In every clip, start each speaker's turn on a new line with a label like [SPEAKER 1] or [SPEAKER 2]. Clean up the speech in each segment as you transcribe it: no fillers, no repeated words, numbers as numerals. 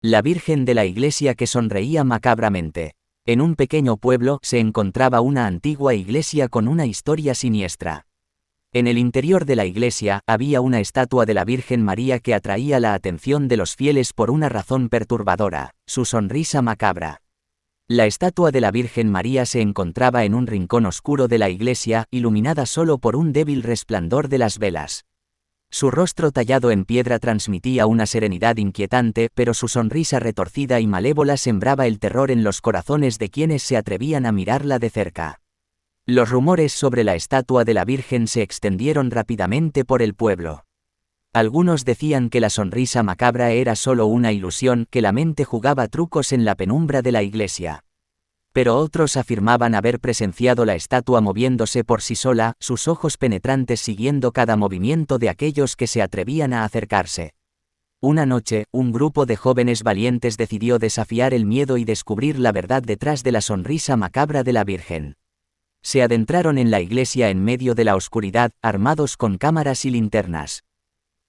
[SPEAKER 1] La Virgen de la Iglesia que sonreía macabramente. En un pequeño pueblo se encontraba una antigua iglesia con una historia siniestra. En el interior de la iglesia había una estatua de la Virgen María que atraía la atención de los fieles por una razón perturbadora: su sonrisa macabra. La estatua de la Virgen María se encontraba en un rincón oscuro de la iglesia, iluminada solo por un débil resplandor de las velas. Su rostro tallado en piedra transmitía una serenidad inquietante, pero su sonrisa retorcida y malévola sembraba el terror en los corazones de quienes se atrevían a mirarla de cerca. Los rumores sobre la estatua de la Virgen se extendieron rápidamente por el pueblo. Algunos decían que la sonrisa macabra era solo una ilusión, que la mente jugaba trucos en la penumbra de la iglesia. Pero otros afirmaban haber presenciado la estatua moviéndose por sí sola, sus ojos penetrantes siguiendo cada movimiento de aquellos que se atrevían a acercarse. Una noche, un grupo de jóvenes valientes decidió desafiar el miedo y descubrir la verdad detrás de la sonrisa macabra de la Virgen. Se adentraron en la iglesia en medio de la oscuridad, armados con cámaras y linternas.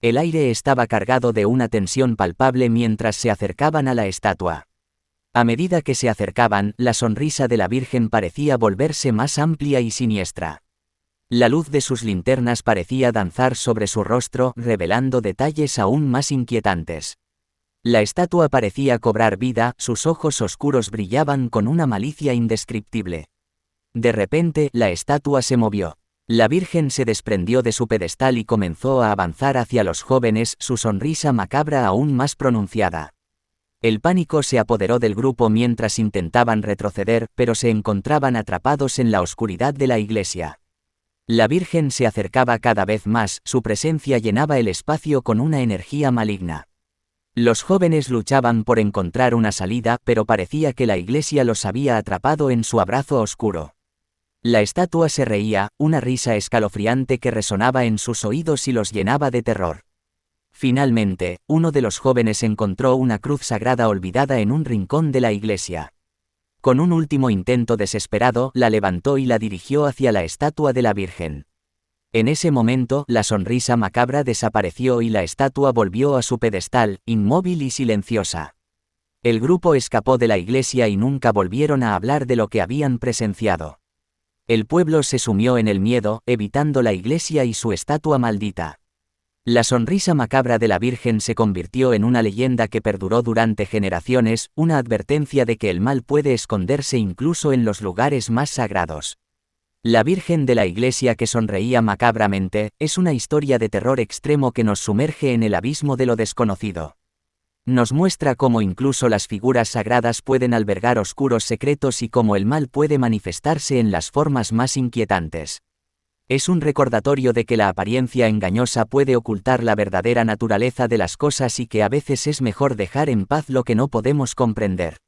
[SPEAKER 1] El aire estaba cargado de una tensión palpable mientras se acercaban a la estatua. A medida que se acercaban, la sonrisa de la Virgen parecía volverse más amplia y siniestra. La luz de sus linternas parecía danzar sobre su rostro, revelando detalles aún más inquietantes. La estatua parecía cobrar vida, sus ojos oscuros brillaban con una malicia indescriptible. De repente, la estatua se movió. La Virgen se desprendió de su pedestal y comenzó a avanzar hacia los jóvenes, su sonrisa macabra aún más pronunciada. El pánico se apoderó del grupo mientras intentaban retroceder, pero se encontraban atrapados en la oscuridad de la iglesia. La Virgen se acercaba cada vez más, su presencia llenaba el espacio con una energía maligna. Los jóvenes luchaban por encontrar una salida, pero parecía que la iglesia los había atrapado en su abrazo oscuro. La estatua se reía, una risa escalofriante que resonaba en sus oídos y los llenaba de terror. Finalmente, uno de los jóvenes encontró una cruz sagrada olvidada en un rincón de la iglesia. Con un último intento desesperado, la levantó y la dirigió hacia la estatua de la Virgen. En ese momento, la sonrisa macabra desapareció y la estatua volvió a su pedestal, inmóvil y silenciosa. El grupo escapó de la iglesia y nunca volvieron a hablar de lo que habían presenciado. El pueblo se sumió en el miedo, evitando la iglesia y su estatua maldita. La sonrisa macabra de la Virgen se convirtió en una leyenda que perduró durante generaciones, una advertencia de que el mal puede esconderse incluso en los lugares más sagrados. La Virgen de la Iglesia que sonreía macabramente, es una historia de terror extremo que nos sumerge en el abismo de lo desconocido. Nos muestra cómo incluso las figuras sagradas pueden albergar oscuros secretos y cómo el mal puede manifestarse en las formas más inquietantes. Es un recordatorio de que la apariencia engañosa puede ocultar la verdadera naturaleza de las cosas y que a veces es mejor dejar en paz lo que no podemos comprender.